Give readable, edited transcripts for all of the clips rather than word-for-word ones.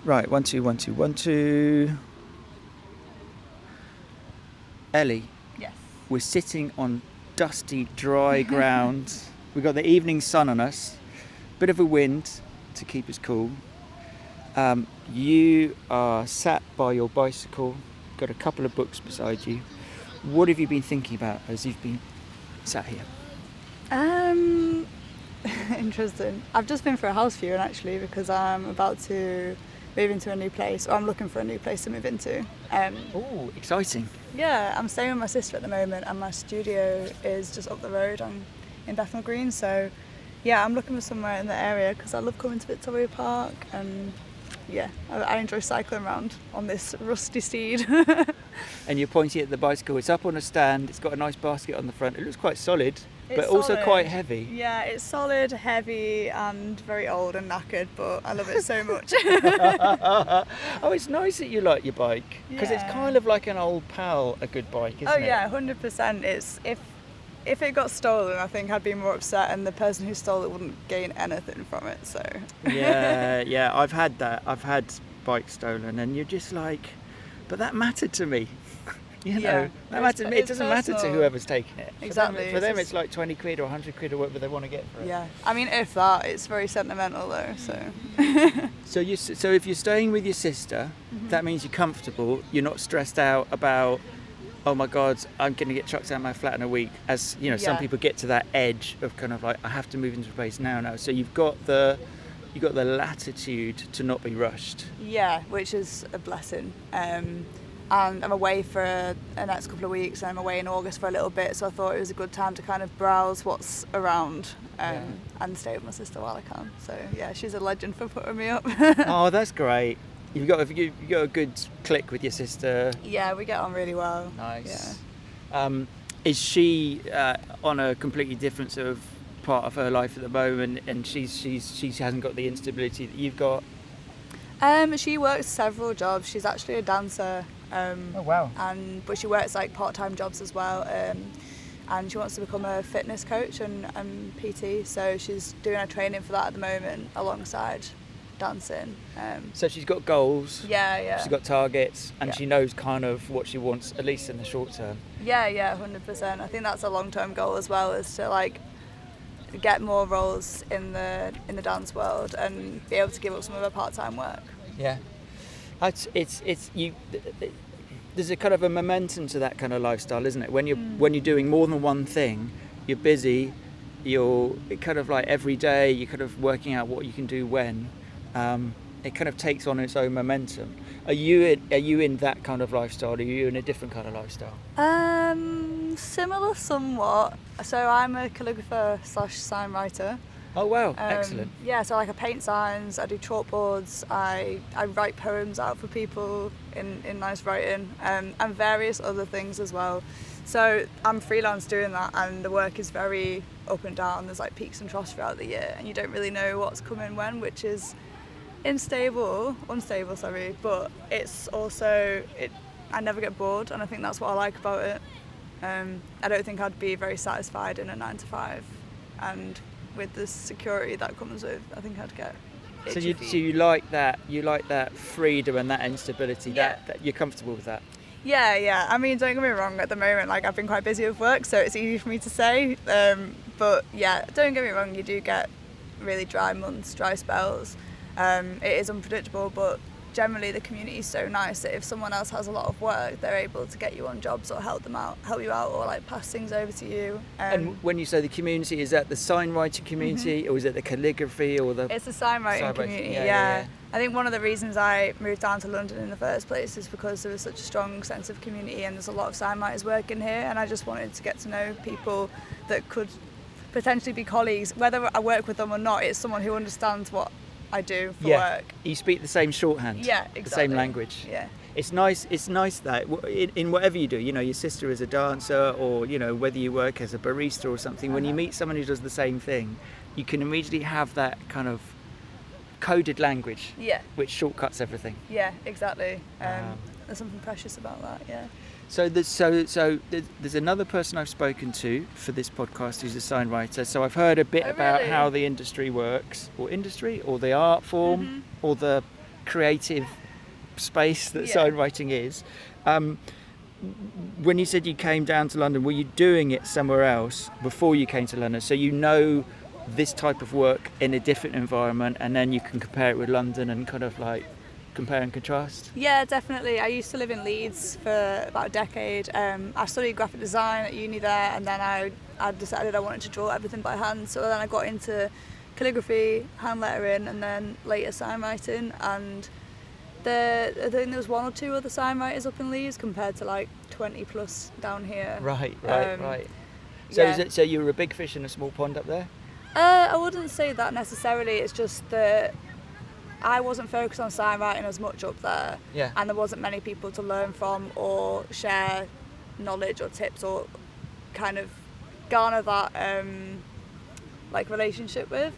Right, 1 2 1 2 1 2. Ellie. Yes. We're sitting on dusty, dry ground. We've got the evening sun on us. Bit of a wind to keep us cool. You are sat by your bicycle. Got a couple of books beside you. What have you been thinking about as you've been sat here? Interesting. I've just been for a house viewing actually because I'm about to move into a new place, or I'm looking for a new place to move into. Oh, exciting. Yeah, I'm staying with my sister at the moment and my studio is just up the road in Bethnal Green, so yeah, I'm looking for somewhere in the area because I love coming to Victoria Park and yeah, I enjoy cycling around on this rusty steed. And you're pointing at the bicycle. It's up on a stand. It's got a nice basket on the front. It looks quite solid, but also quite heavy. Yeah, it's solid, heavy, and very old and knackered, but I love it so much. Oh, it's nice that you like your bike because it's kind of like an old pal, a good bike, isn't it? Oh yeah, 100%. It's if it got stolen, I think I'd be more upset, and the person who stole it wouldn't gain anything from it. So. Yeah, I've had that. I've had bikes stolen, and you're just like, but that mattered to me. You know, that mattered to me. It doesn't matter to whoever's taking it. Exactly. For them, it's like 20 quid or 100 quid or whatever they want to get for it. Yeah, I mean, if that, it's very sentimental though. So. So if you're staying with your sister, that means you're comfortable. You're not stressed out about, oh my God, I'm going to get chucked out of my flat in a week. As you know, some people get to that edge of kind of like, I have to move into a place now. So you've got the latitude to not be rushed. Yeah, which is a blessing. And I'm away for the next couple of weeks, and I'm away in August for a little bit, so I thought it was a good time to kind of browse what's around and stay with my sister while I can. So yeah, she's a legend for putting me up. Oh, that's great. You've got a good click with your sister. Yeah, we get on really well. Nice. Yeah. Is she on a completely different sort of part of her life at the moment, and she hasn't got the instability that you've got? She works several jobs. She's actually a dancer. Oh wow! But she works like part-time jobs as well, and she wants to become a fitness coach and PT. So she's doing her training for that at the moment alongside dancing. So she's got goals. Yeah. She's got targets, and she knows kind of what she wants, at least in the short term. Yeah, 100%. I think that's a long-term goal as well, is to like get more roles in the dance world and be able to give up some of her part-time work. Yeah. It's you. There's a kind of a momentum to that kind of lifestyle, isn't it? When you're doing more than one thing, you're busy. You're kind of like every day. You're kind of working out what you can do when. It kind of takes on its own momentum. Are you in that kind of lifestyle? Are you in a different kind of lifestyle? Similar somewhat. So I'm a calligrapher / sign writer. Oh wow, excellent. Yeah, so like I paint signs, I do chalkboards, I write poems out for people in nice writing, and various other things as well. So I'm freelance doing that, and the work is very up and down. There's like peaks and troughs throughout the year, and you don't really know what's coming when, which is unstable, but it's also, I never get bored, and I think that's what I like about it. I don't think I'd be very satisfied in a 9 to 5, and with the security that comes with, I think I'd get itchy feet. So you like that freedom and that instability. That you're comfortable with that. Yeah. I mean, don't get me wrong. At the moment, like I've been quite busy with work, so it's easy for me to say. But yeah, don't get me wrong. You do get really dry months, dry spells. It is unpredictable, but generally the community is so nice that if someone else has a lot of work, they're able to get you on jobs or help you out, or like pass things over to you. And when you say the community, is that the sign writing community, or is it the calligraphy, or the? It's the sign writing community. Yeah. I think one of the reasons I moved down to London in the first place is because there was such a strong sense of community, and there's a lot of sign writers working here, and I just wanted to get to know people that could potentially be colleagues, whether I work with them or not. It's someone who understands what I do for work. You speak the same shorthand. Yeah, exactly. The same language. Yeah. It's nice that in whatever you do, you know, your sister is a dancer, or, you know, whether you work as a barista or something, when you meet someone who does the same thing, you can immediately have that kind of coded language, which shortcuts everything. Yeah, exactly. There's something precious about that, yeah. So there's another person I've spoken to for this podcast who's a sign writer. So I've heard a bit about how the industry works, or the art form, or the creative space that Yeah. sign writing is. When you said you came down to London, were you doing it somewhere else before you came to London? So you know this type of work in a different environment, and then you can compare it with London and kind of like compare and contrast? Yeah, definitely. I used to live in Leeds for about a decade. I studied graphic design at uni there, and then I decided I wanted to draw everything by hand. So then I got into calligraphy, hand lettering, and then later sign writing. And I think there was one or two other sign writers up in Leeds compared to like 20 plus down here. Right. So yeah. so you were a big fish in a small pond up there? I wouldn't say that necessarily. It's just that I wasn't focused on sign writing as much up there, Yeah. and there wasn't many people to learn from or share knowledge or tips or kind of garner that like relationship with.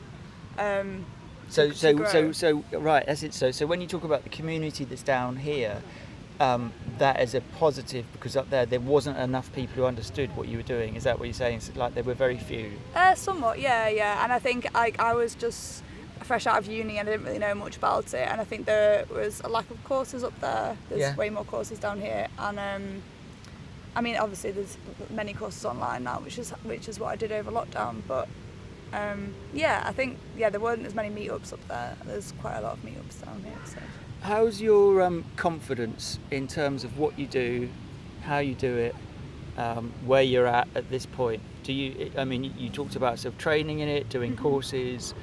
So grow. right, that's it. So when you talk about the community that's down here, that is a positive, because up there wasn't enough people who understood what you were doing. Is that what you're saying? It's like there were very few. Somewhat, yeah. And I think I was just fresh out of uni and I didn't really know much about it. And I think there was a lack of courses up there. There's way more courses down here. And I mean, obviously there's many courses online now, which is what I did over lockdown. But I think there weren't as many meetups up there. There's quite a lot of meetups down here. So. How's your confidence in terms of what you do, how you do it, where you're at this point? Do you? I mean, you talked about sort of training in it, doing courses.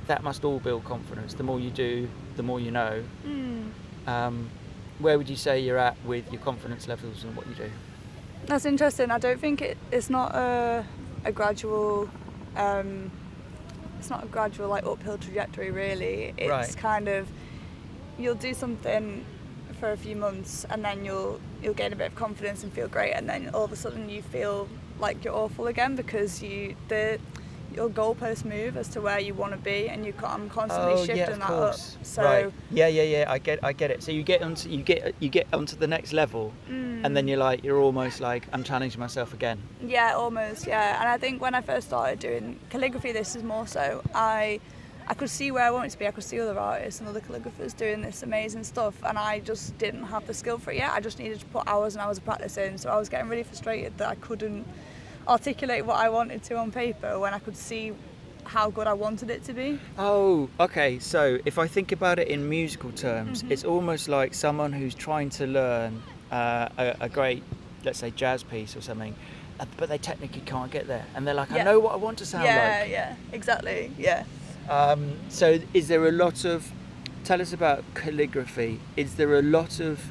That must all build confidence. The more you do, the more you know. Where would you say you're at with your confidence levels and what you do? That's interesting. I don't think it's not a gradual. It's not a gradual like uphill trajectory really. It's kind of, you'll do something for a few months and then you'll gain a bit of confidence and feel great, and then all of a sudden you feel like you're awful again because your goalposts move as to where you want to be, and I'm constantly shifting that up. So right. I get it. So you get onto the next level, and then you're almost like, I'm challenging myself again. Yeah, almost. Yeah, and I think when I first started doing calligraphy, this is more so. I could see where I wanted to be. I could see other artists and other calligraphers doing this amazing stuff, and I just didn't have the skill for it yet. I just needed to put hours and hours of practice in. So I was getting really frustrated that I couldn't articulate what I wanted to on paper when I could see how good I wanted it to be. Oh, okay. So if I think about it in musical terms, it's almost like someone who's trying to learn a great, let's say, jazz piece or something, but they technically can't get there, and they're like, I know what I want to sound like. Yeah, exactly. Yeah. So is there a lot of, tell us about calligraphy, is there a lot of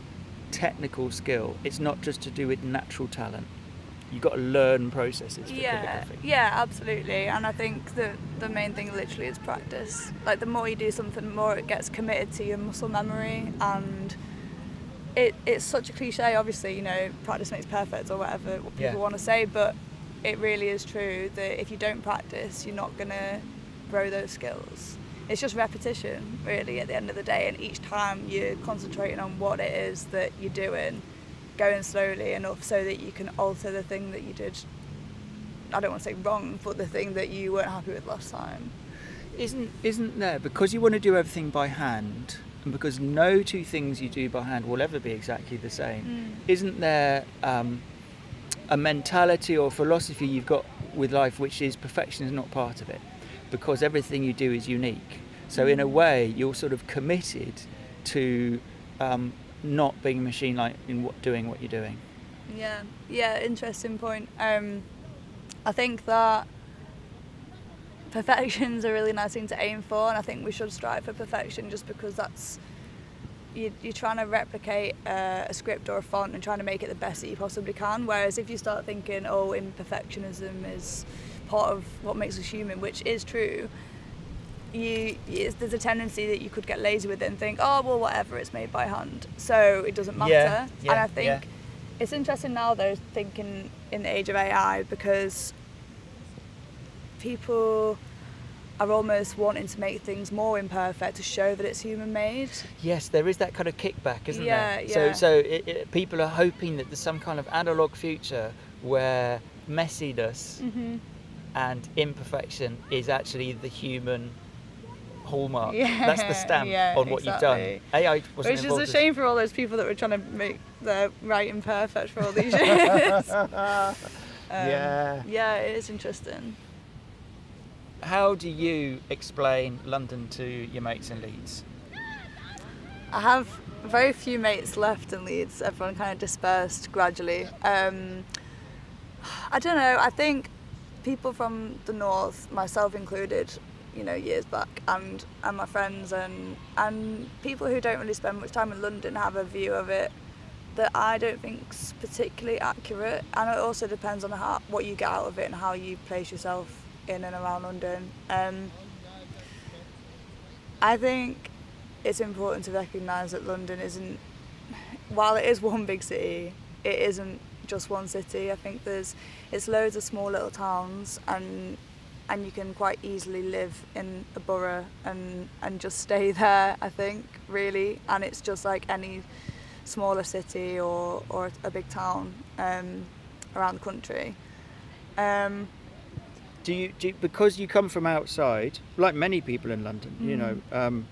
technical skill? It's not just to do with natural talent. You've got to learn processes for calligraphy. Yeah, absolutely. And I think that the main thing literally is practice. Like the more you do something, the more it gets committed to your muscle memory. And it's such a cliche, obviously, practice makes perfect or whatever people want to say, but it really is true that if you don't practice, you're not going to grow those skills. It's just repetition, really, at the end of the day. And each time you're concentrating on what it is that you're doing, going slowly enough so that you can alter the thing that you did, I don't want to say wrong, but the thing that you weren't happy with last time. Isn't there, because you want to do everything by hand, and because no two things you do by hand will ever be exactly the same, isn't there a mentality or philosophy you've got with life which is perfection is not part of it, because everything you do is unique? So in a way you're sort of committed to not being a machine, like in doing what you're doing. Yeah, interesting point. I think that perfection's a really nice thing to aim for, and I think we should strive for perfection just because that's you're trying to replicate a script or a font and trying to make it the best that you possibly can. Whereas if you start thinking, imperfectionism is part of what makes us human, which is true, there's a tendency that you could get lazy with it and think, whatever, it's made by hand, so it doesn't matter. And I think it's interesting now, though, thinking in the age of AI, because people are almost wanting to make things more imperfect to show that it's human made. Yes, there is that kind of kickback, isn't there? Yeah. So people are hoping that there's some kind of analog future where messiness and imperfection is actually the human hallmark. Yeah, That's the stamp on what you've done. exactly. AI wasn't Which is involved. a shame for all those people that were trying to make their writing perfect for all these years. Yeah, it is interesting. How do you explain London to your mates in Leeds? I have very few mates left in Leeds. Everyone kind of dispersed gradually. I don't know. I think people from the north, myself included, years back, and my friends and people who don't really spend much time in London have a view of it that I don't think's particularly accurate. And it also depends on what you get out of it and how you place yourself in and around London. I think it's important to recognise that London isn't, while it is one big city, it isn't just one city. I think it's loads of small little towns, and you can quite easily live in a borough and just stay there, I think, really. And it's just like any smaller city or a big town around the country. Do you because you come from outside, like many people in London,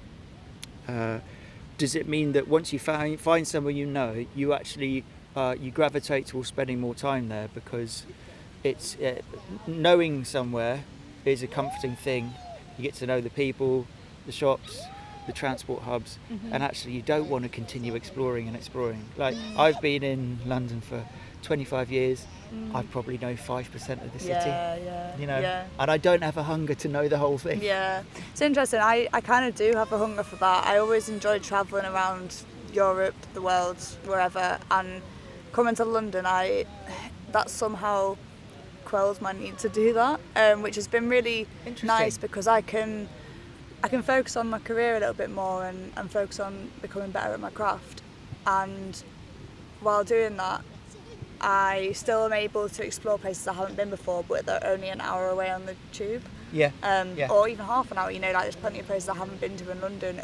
does it mean that once you find somewhere you actually you gravitate towards spending more time there because it's knowing somewhere is a comforting thing. You get to know the people, the shops, the transport hubs, and actually you don't want to continue exploring. Like I've been in London for 25 years. I probably know 5% of the city, and I don't have a hunger to know the whole thing. Yeah, it's interesting. I kind of do have a hunger for that. I always enjoyed travelling around Europe, the world, wherever, and coming to London, that somehow quells my need to do that, which has been really nice because I can focus on my career a little bit more and focus on becoming better at my craft. And while doing that, I still am able to explore places I haven't been before, but they're only an hour away on the tube. Or even half an hour. Like there's plenty of places I haven't been to in London,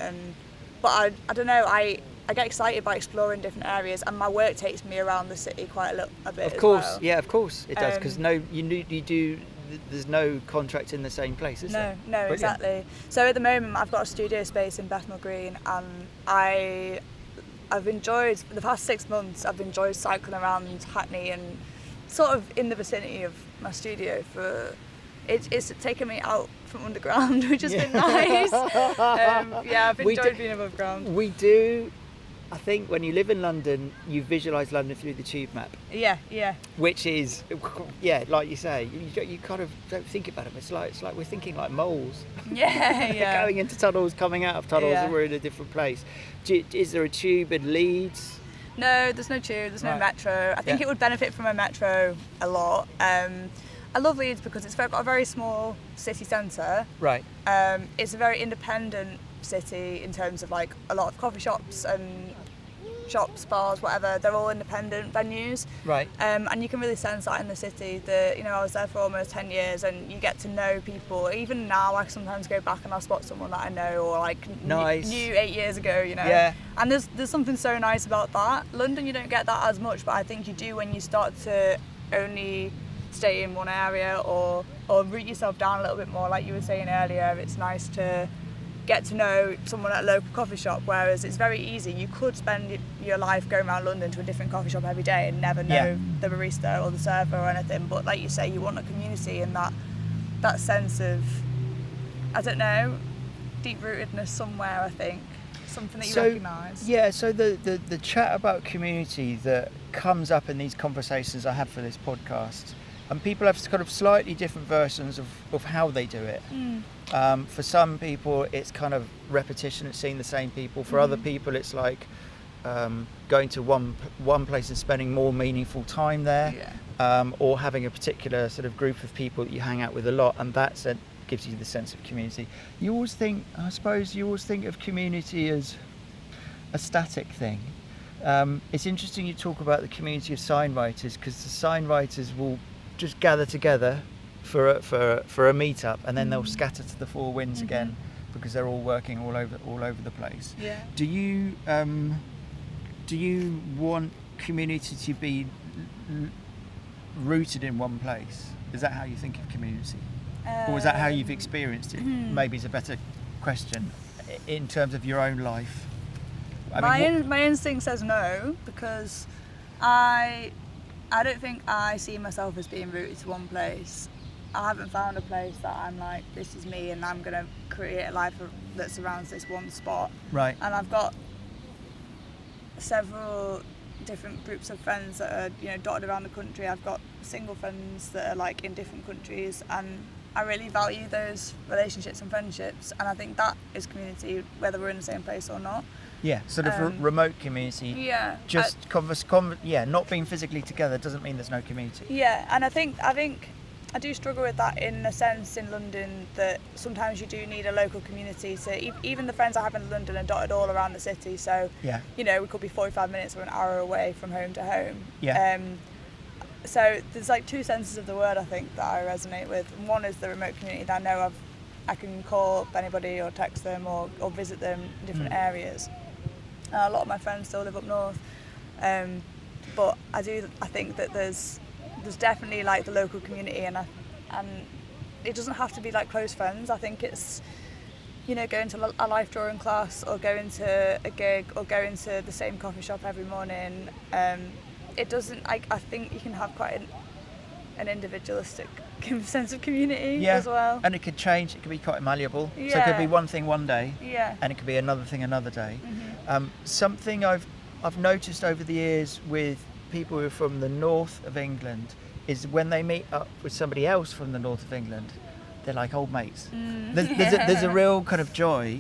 but I don't know. I get excited by exploring different areas, and my work takes me around the city quite a bit. Of course, as well. Yeah, of course it does. Because there's no contract in the same place, is there? No, Brilliant. Exactly. So at the moment, I've got a studio space in Bethnal Green, and I've enjoyed, the past 6 months, I've enjoyed cycling around Hackney and sort of in the vicinity of my studio it's taken me out from underground, which has been nice. I've enjoyed being above ground. We do, I think when you live in London, you visualise London through the tube map. Yeah. Which is, like you say, you kind of don't think about it. It's like we're thinking like moles. Yeah. Going into tunnels, coming out of tunnels, and we're in a different place. Is there a tube in Leeds? No, there's no tube, there's no metro. I think it would benefit from a metro a lot. I love Leeds because it's got a very small city centre. Right. It's a very independent city in terms of like a lot of coffee shops and shops, bars, whatever. They're all independent venues. Right. And you can really sense that in the city. I was there for almost 10 years, and you get to know people. Even now, I sometimes go back and I'll spot someone that I know or like knew 8 years ago. Yeah. And there's something so nice about that. London, you don't get that as much, but I think you do when you start to only stay in one area or root yourself down a little bit more. Like you were saying earlier, it's nice to get to know someone at a local coffee shop, whereas it's very easy. You could spend your life going around London to a different coffee shop every day and never know the barista or the server or anything, but like you say, you want a community and that sense of, I don't know, deep-rootedness somewhere, I think. Something that you recognise. Yeah, so the chat about community that comes up in these conversations I have for this podcast, and people have kind of slightly different versions of how they do it. For some people, it's kind of repetition, it's seeing the same people. For other people, it's like going to one place and spending more meaningful time there, or having a particular sort of group of people that you hang out with a lot, and that gives you the sense of community. I suppose you always think of community as a static thing. It's interesting you talk about the community of sign writers, because the sign writers will just gather together for a meetup, and then they'll scatter to the four winds again, because they're all working all over the place. Yeah. Do you want community to be rooted in one place? Is that how you think of community, or is that how you've experienced it? Maybe it's a better question in terms of your own life. My instinct says no, because I don't think I see myself as being rooted to one place. I haven't found a place that I'm like, this is me and I'm going to create a life that surrounds this one spot. Right. And I've got several different groups of friends that are, you know, dotted around the country. I've got single friends that are like in different countries, and I really value those relationships and friendships, and I think that is community, whether we're in the same place or not. Yeah, sort of remote community. Yeah. Just not being physically together doesn't mean there's no community. Yeah, and I think I do struggle with that in a sense in London, that sometimes you do need a local community. So even the friends I have in London are dotted all around the city. So, yeah, you know, we could be 45 minutes or an hour away from home to home. Yeah. So there's like two senses of the word, I think, that I resonate with. And one is the remote community that I know I can call up anybody or text them or visit them in different areas. A lot of my friends still live up north. But I think that there's definitely like the local community, and it doesn't have to be like close friends. I think it's, you know, going to a life drawing class or going to a gig or going to the same coffee shop every morning. It doesn't, I think you can have quite an individualistic sense of community as well. And it could change, it could be quite malleable. Yeah. So it could be one thing one day, and it could be another thing another day. Mm-hmm. Something I've noticed over the years with people who are from the north of England is when they meet up with somebody else from the north of England, they're like old mates. There's a real kind of joy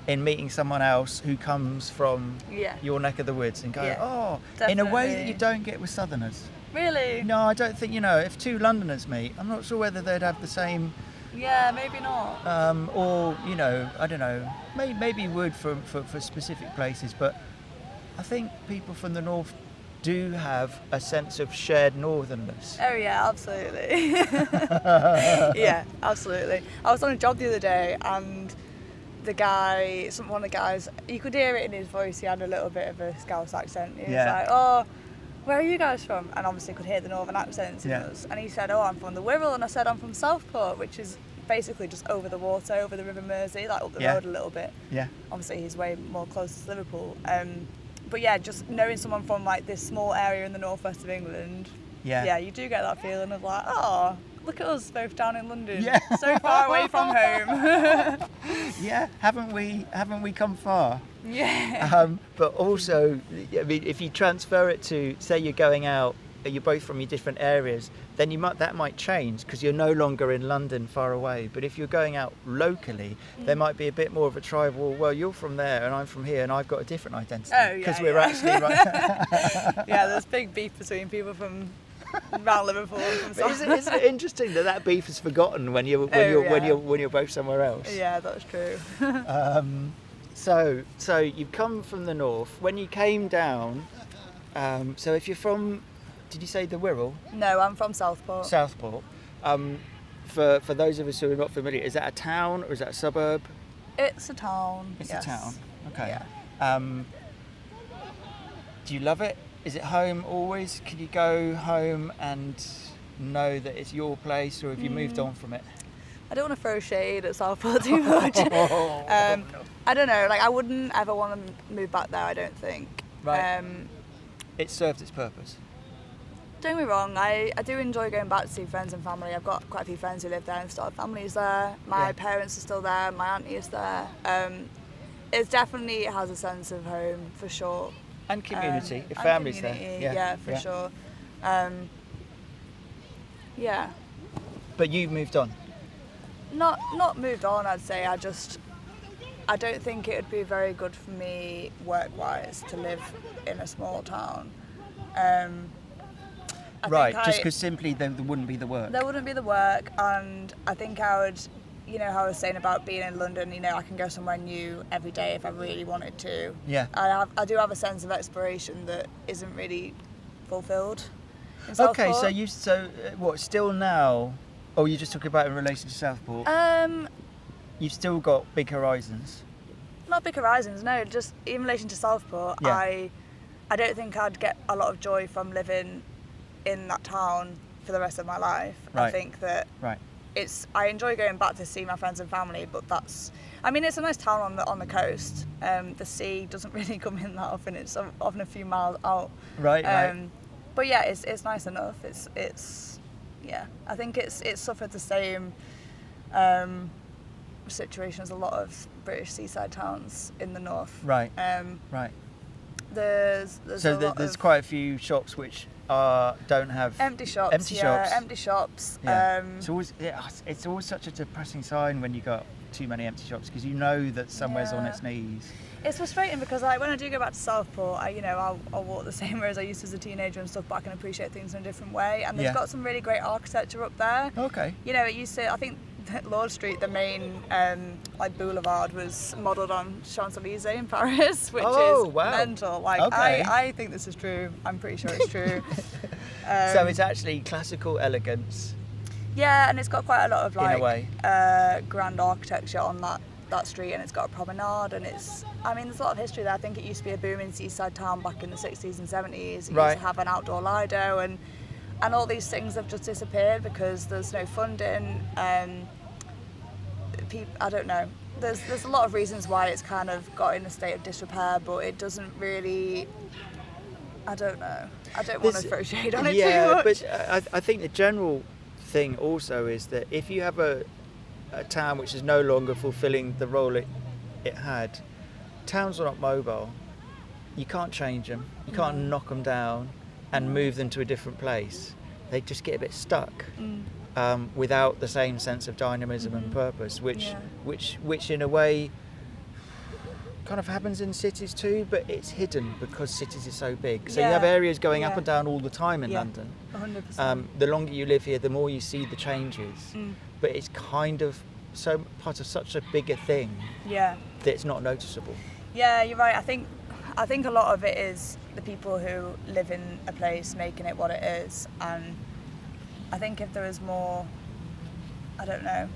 in meeting someone else who comes from your neck of the woods and go, definitely. in a way that you don't get with Southerners. Really? No, I don't think, you know, if two Londoners meet, I'm not sure whether they'd have the same... Yeah, maybe not. Or, you know, I don't know, maybe would for specific places, but I think people from the north do have a sense of shared northernness. Oh yeah, absolutely. Yeah, absolutely. I was on a job the other day, and one of the guys, you could hear it in his voice, he had a little bit of a Scouse accent. He was like, oh, where are you guys from? And obviously could hear the northern accents in us. And he said, oh, I'm from the Wirral. And I said, I'm from Southport, which is basically just over the water, over the River Mersey, like up the road a little bit. Yeah. Obviously he's way more close to Liverpool. But yeah, just knowing someone from like this small area in the northwest of England, you do get that feeling of like, oh, look at us both down in London, so far away from home. Yeah, haven't we come far? Yeah. But also, I mean, if you transfer it to, say you're going out, you're both from your different areas, then that might change because you're no longer in London far away. But if you're going out locally, there might be a bit more of a tribal, well, you're from there and I'm from here and I've got a different identity. Oh, yeah. Because we're actually right. Yeah, there's big beef between people from around Liverpool and from isn't it interesting that beef is forgotten when you're both somewhere else? Yeah, that's true. So you've come from the north. When you came down, so if you're from, did you say the Wirral? No, I'm from Southport. Southport. For those of us who are not familiar, is that a town or is that a suburb? It's a town. It's a town. Okay. Yeah. Do you love it? Is it home always? Can you go home and know that it's your place, or have you moved on from it? I don't want to throw shade at Southport too much. I don't know. Like, I wouldn't ever want to move back there, I don't think. Right. It served its purpose. Don't get me wrong, I do enjoy going back to see friends and family. I've got quite a few friends who live there and started families there. My parents are still there, my auntie is there. It has a sense of home, for sure. And community, if family's community, there. Yeah, for sure. Yeah. But you've moved on? Not moved on, I'd say. I don't think it would be very good for me work-wise to live in a small town. Right, just because simply there wouldn't be the work. There wouldn't be the work, and I think I would, you know how I was saying about being in London, you know, I can go somewhere new every day if I really wanted to. Yeah. I do have a sense of exploration that isn't really fulfilled in Southport. Okay, so what, still now, or you just talking about in relation to Southport? You've still got big horizons. Not big horizons, no, just in relation to Southport, I don't think I'd get a lot of joy from living in that town for the rest of my life. Right. I think that I enjoy going back to see my friends and family, but it's a nice town on the coast. The sea doesn't really come in that often. It's often a few miles out. Right. But yeah, it's nice enough. I think it's suffered the same situation as a lot of British seaside towns in the north. Right. Right. There's quite a few shops which don't have empty shops. Yeah. It's always such a depressing sign when you got too many empty shops, because you know that somewhere's on its knees. It's frustrating because like when I do go back to Southport, I'll walk the same way as I used to as a teenager and stuff, but I can appreciate things in a different way. And they've got some really great architecture up there. Okay. It used to, I think Lord Street, the main boulevard, was modelled on Champs-Élysées in Paris, which is mental. I think this is true. I'm pretty sure it's true. So it's actually classical elegance. Yeah, and it's got quite a lot of in a way. grand architecture on that street, and it's got a promenade, and there's a lot of history there. I think it used to be a booming seaside town back in the 60s and 70s. It used to have an outdoor Lido, and all these things have just disappeared because there's no funding. I don't know. There's a lot of reasons why it's kind of got in a state of disrepair, but it doesn't really. I don't know. I don't want to throw shade on it too much. But I think the general thing also is that if you have a town which is no longer fulfilling the role it had, towns are not mobile. You can't change them. You can't knock them down and move them to a different place. They just get a bit stuck without the same sense of dynamism and purpose, which in a way kind of happens in cities too, but it's hidden because cities are so big. So you have areas going up and down all the time in London. 100%. The longer you live here, the more you see the changes. But it's kind of so part of such a bigger thing that it's not noticeable. Yeah, you're right. I think a lot of it is the people who live in a place making it what it is, and I think if there was more, I don't know,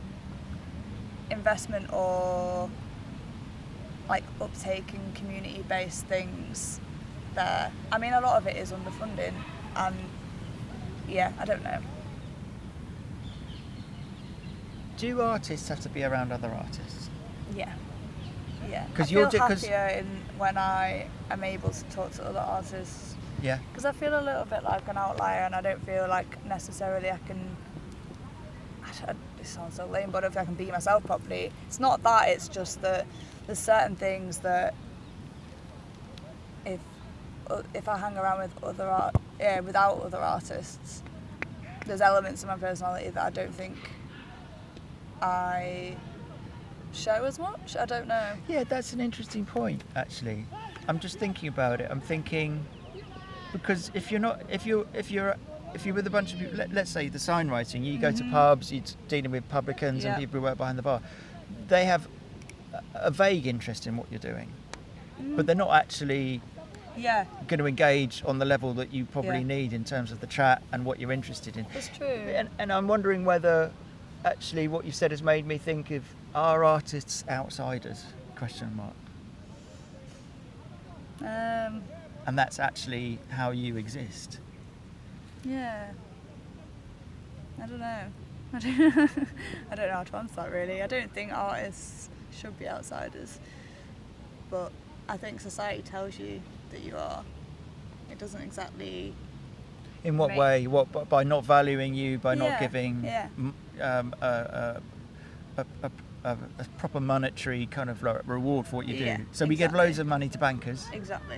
investment or like uptake in community-based things there. A lot of it is underfunding, and I don't know. Do artists have to be around other artists? Yeah. Because I feel happier when I am able to talk to other artists. Yeah. Because I feel a little bit like an outlier, and I don't feel like necessarily I can. This sounds so lame, but I don't feel I can be myself properly. It's not that. It's just that there's certain things that if I hang around with without other artists, there's elements of my personality that I don't think I show as much. I don't know. Yeah, that's an interesting point, actually. I'm just thinking about it. I'm thinking because if you're with a bunch of people, let's say the sign writing, you go to pubs, you're dealing with publicans and people who work behind the bar, they have a vague interest in what you're doing, but they're not actually going to engage on the level that you probably need in terms of the chat and what you're interested in. That's true. And I'm wondering whether actually what you've said has made me think of, are artists outsiders? ? And that's actually how you exist. Yeah. I don't know. I don't know how to answer that, really. I don't think artists should be outsiders, but I think society tells you that you are. It doesn't exactly. In what way? What, by not valuing you, by not giving a proper monetary kind of reward for what you do. So we give loads of money to bankers. Exactly.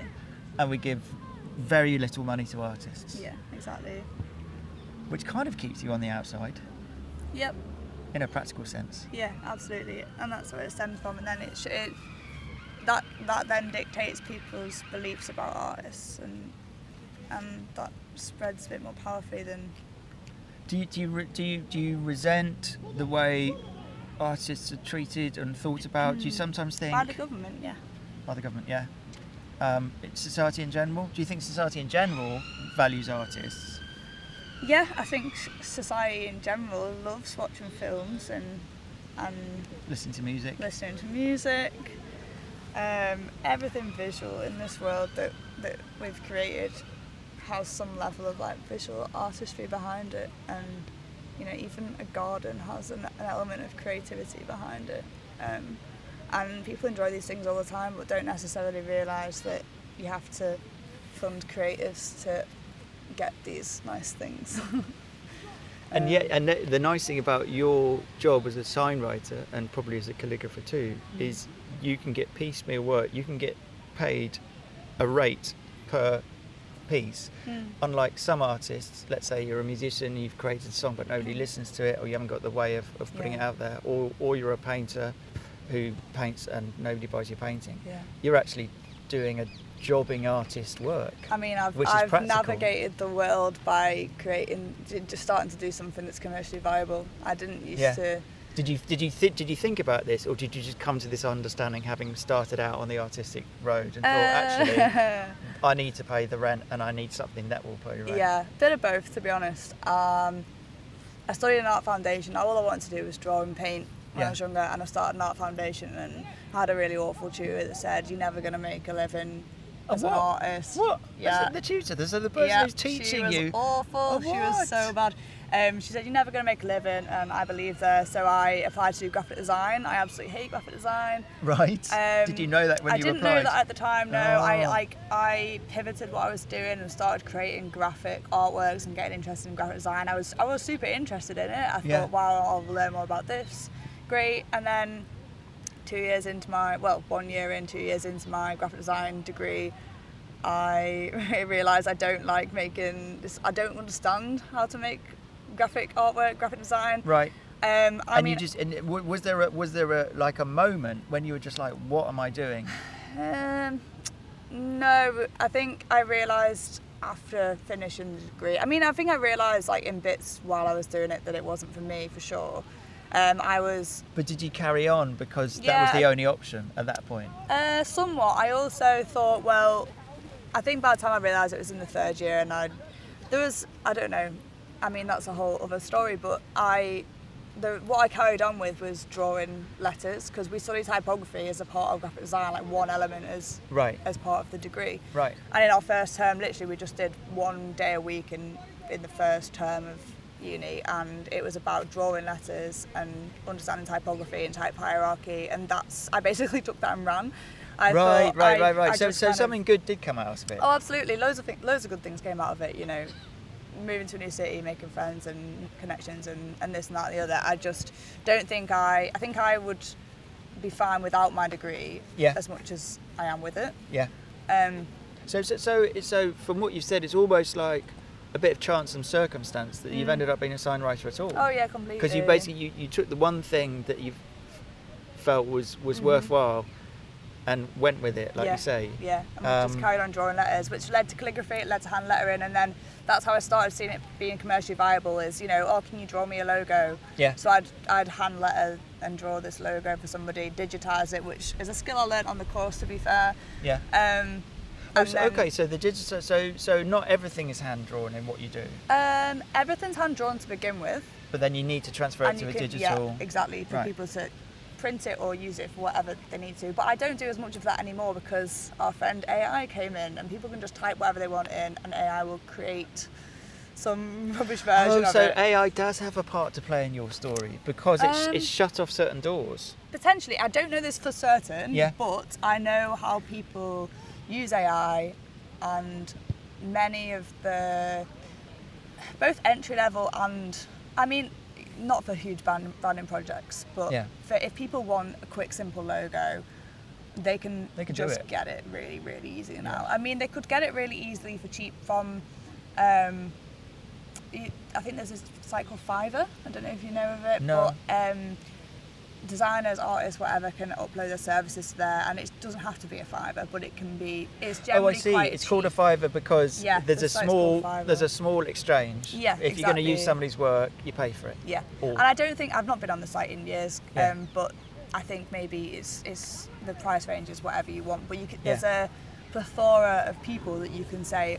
And we give very little money to artists. Yeah, exactly. Which kind of keeps you on the outside. Yep. In a practical sense. Yeah, absolutely. And that's where it stems from. And then that then dictates people's beliefs about artists, and that spreads a bit more powerfully than. Do you resent the way artists are treated and thought about? Do you sometimes think by the government? Yeah. By the government, yeah. Society in general. Do you think society in general values artists? Yeah, I think society in general loves watching films and listening to music. Everything visual in this world that we've created has some level of like visual artistry behind it, and even a garden has an element of creativity behind it. And people enjoy these things all the time, but don't necessarily realise that you have to fund creatives to get these nice things. And the nice thing about your job as a sign writer, and probably as a calligrapher too, is you can get piecemeal work. You can get paid a rate per piece. Unlike some artists, let's say you're a musician, you've created a song but nobody listens to it, or you haven't got the way of putting it out there, or you're a painter who paints and nobody buys your painting. You're actually doing a jobbing artist work. I mean, I've navigated the world by just starting to do something that's commercially viable. I didn't used to. Did you think about this, or did you just come to this understanding, having started out on the artistic road, and thought, actually, I need to pay the rent, and I need something that will pay the rent? Yeah, bit of both, to be honest. I studied an art foundation. All I wanted to do was draw and paint when I was younger, and I started an art foundation, and I had a really awful tutor that said, "You're never going to make a living as an artist." What? Yeah. The tutor? So the person who's teaching you? She was awful. She was so bad. She said, "You're never going to make a living," and I believed her, so I applied to do graphic design. I absolutely hate graphic design. Right. Did you know that when you applied? I didn't know that at the time, no. I pivoted what I was doing and started creating graphic artworks and getting interested in graphic design. I was super interested in it. I thought, wow, I'll learn more about this. Great. And then 1 year into my graphic design degree, I realised I don't like making this. I don't understand how to make graphic artwork, graphic design. Right. Was there a moment when you were just like, what am I doing? No, I think I realised after finishing the degree. I think I realised like in bits while I was doing it that it wasn't for me, for sure. But did you carry on because that was the only option at that point? Somewhat. I also thought, well, I think by the time I realised it was in the third year, and I don't know. I mean, that's a whole other story. But what I carried on with was drawing letters, because we studied typography as a part of graphic design, like one element as part of the degree. Right. And in our first term, literally, we just did 1 day a week in the first term of uni, and it was about drawing letters and understanding typography and type hierarchy, and I basically took that and ran. Right. So something good did come out of it. Oh, absolutely. Loads of good things came out of it. Moving to a new city, making friends and connections, and this and that and the other. I just don't think I think I would be fine without my degree as much as I am with it. Yeah. So from what you've said, it's almost like a bit of chance and circumstance that you've ended up being a sign writer at all. Oh yeah, completely. Because you basically you took the one thing that you felt was worthwhile and went with it, like you say. Yeah, and we just carried on drawing letters, which led to calligraphy, it led to hand lettering, and then that's how I started seeing it being commercially viable. Is can you draw me a logo? Yeah. So I'd hand letter and draw this logo for somebody, digitize it, which is a skill I learnt on the course, to be fair. Yeah. So the digital. So not everything is hand drawn in what you do. Everything's hand drawn to begin with. But then you need to transfer it to a digital. Yeah, exactly, for people to print it or use it for whatever they need to. But I don't do as much of that anymore because our friend AI came in, and people can just type whatever they want in, and AI will create some rubbish version of it. So AI does have a part to play in your story because it's shut off certain doors. Potentially, I don't know this for certain. Yeah. But I know how people use AI, and many of the both entry level and not for huge branding projects, but for if people want a quick, simple logo, they can just get it really, really easy now. They could get it really easily for cheap from, I think there's this site called Fiverr. I don't know if you know of it. No. But designers, artists, whatever, can upload their services to there, and it doesn't have to be a Fiverr, but it's generally quite cheap. It's called a Fiverr because there's a small exchange. Yeah, if you're going to use somebody's work, you pay for it. Yeah. And I don't think, I've not been on the site in years, but I think maybe it's the price range is whatever you want, but there's a plethora of people that you can say,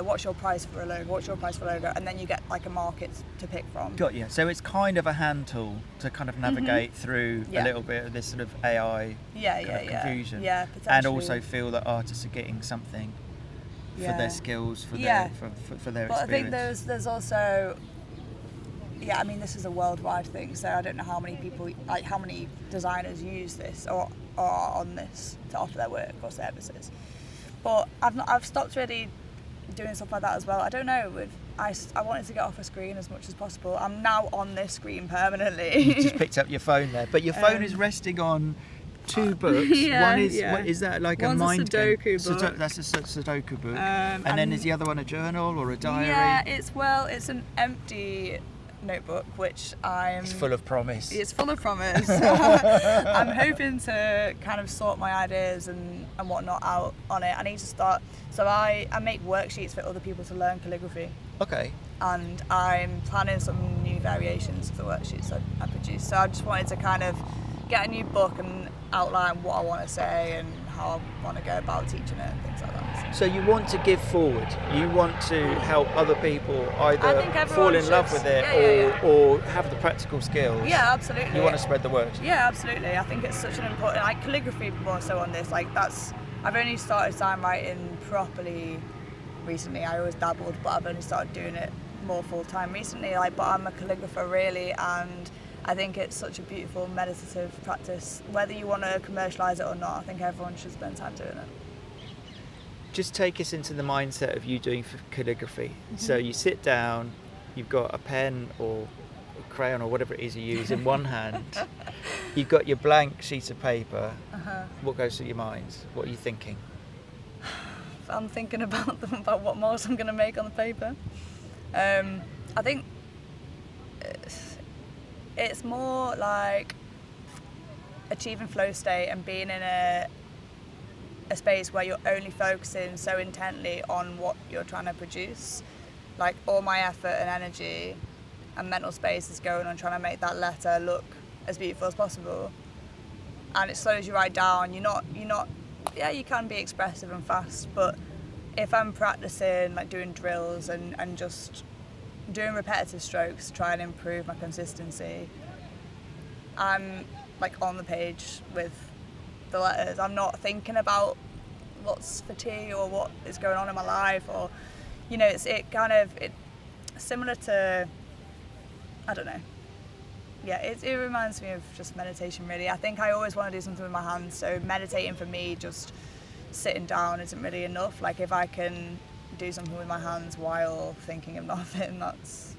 what's your price for a logo, and then you get like a market to pick from. Got you. So it's kind of a hand tool to kind of navigate through a little bit of this sort of AI confusion. Yeah, potentially. And also feel that artists are getting something for their skills, for their experience. But I think there's also, yeah, I mean, this is a worldwide thing, so I don't know how many people, like how many designers use this or are on this to offer their work or services. But I've stopped really doing stuff like that as well. I don't know. I wanted to get off a screen as much as possible. I'm now on this screen permanently. You just picked up your phone there, but your phone is resting on 2 books. Yeah, one is yeah. what is that, like One's a mind a Sudoku book. That's a Sudoku book. And then is the other one a journal or a diary? Yeah, it's an empty notebook, which It's full of promise. It's full of promise. I'm hoping to kind of sort my ideas and whatnot out on it. I need to start. So I make worksheets for other people to learn calligraphy. Okay. And I'm planning some new variations of the worksheets I produce. So I just wanted to kind of get a new book and outline what I want to say and how I want to go about teaching it and things like that. So you want to give forward. You want to help other people either fall in love with it or have the practical skills. Yeah, absolutely. You want to spread the word. Yeah, absolutely. I think it's such an important, like calligraphy more so on this. Like I've only started sign writing properly recently. I always dabbled, but I've only started doing it more full time recently. But I'm a calligrapher really, and I think it's such a beautiful meditative practice. Whether you want to commercialise it or not, I think everyone should spend time doing it. Just take us into the mindset of you doing calligraphy. Mm-hmm. So you sit down, you've got a pen or a crayon or whatever it is you use in one hand. You've got your blank sheet of paper. What goes through your mind? What are you thinking? I'm thinking about what marks I'm going to make on the paper. I think it's more like achieving flow state and being in a space where you're only focusing so intently on what you're trying to produce. Like all my effort and energy and mental space is going on trying to make that letter look as beautiful as possible. And as slow as you write down, you're not yeah, you can be expressive and fast, but if I'm practicing like doing drills and just doing repetitive strokes to try and improve my consistency, I'm like on the page with the letters. I'm not thinking about what's for tea or what is going on in my life, or it's similar to, I don't know. Yeah, it reminds me of just meditation really. I think I always want to do something with my hands, so meditating for me, just sitting down isn't really enough. Like if I can do something with my hands while thinking of nothing, that's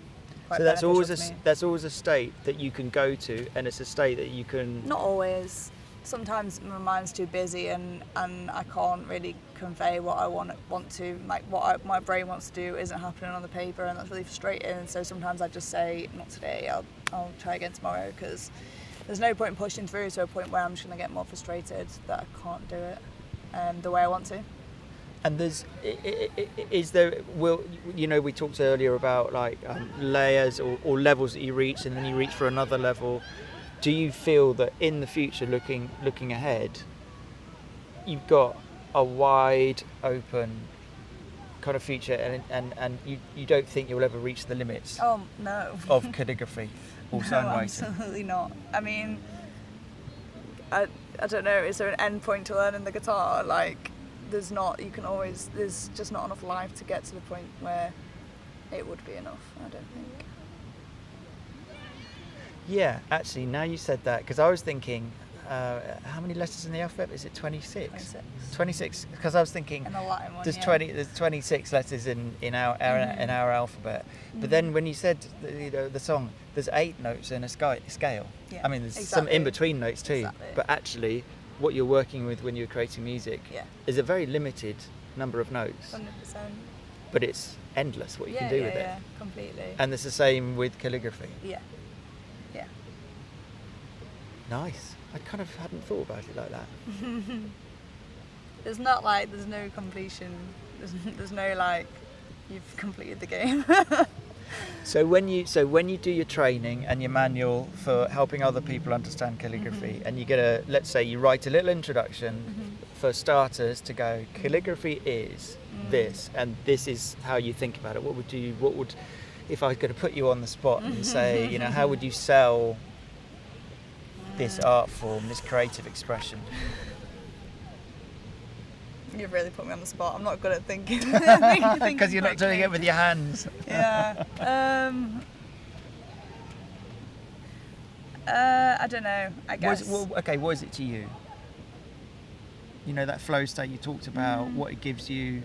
quite beneficial to me. That's always a state that you can go to, and it's a state that you can... Not always. Sometimes my mind's too busy and I can't really convey what I want to, like my brain wants to do isn't happening on the paper, and that's really frustrating. So sometimes I just say, not today, I'll try again tomorrow, because there's no point in pushing through to a point where I'm just going to get more frustrated that I can't do it the way I want to. And we talked earlier about like layers or levels that you reach, and then you reach for another level. Do you feel that in the future, looking ahead, you've got a wide open kind of future, and you don't think you'll ever reach the limits Oh, no. of calligraphy or songwriting? No, absolutely not. I mean, I don't know, is there an end point to learning the guitar? Like, there's just not enough life to get to the point where it would be enough, I don't think. Yeah, actually, now you said that, because I was thinking, how many letters in the alphabet? Is it 26? 26, because I was thinking in the Latin one, there's 26 letters in our alphabet. But then when you said the song, there's 8 notes in a scale. Yeah, I mean, there's some in between notes too. Exactly. But actually, what you're working with when you're creating music is a very limited number of notes. 100%. But it's endless what you can do with it. Yeah, completely. And it's the same with calligraphy. Yeah. Nice. I kind of hadn't thought about it like that. There's no completion. There's no like, you've completed the game. So when you do your training and your manual for helping other people understand calligraphy, and you get let's say you write a little introduction for starters to go, calligraphy is this, and this is how you think about it. What would, if I was going to put you on the spot and say, how would you sell this art form, this creative expression? You've really put me on the spot. I'm not good at thinking. Because you're not doing it with your hands. Yeah. I don't know. I guess. What is it to you? You know, that flow state you talked about, what it gives you,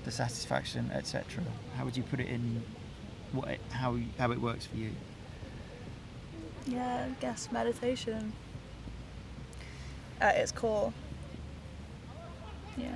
the satisfaction, etc. How would you put it in? How it works for you? Yeah, I guess meditation at its core. Yeah.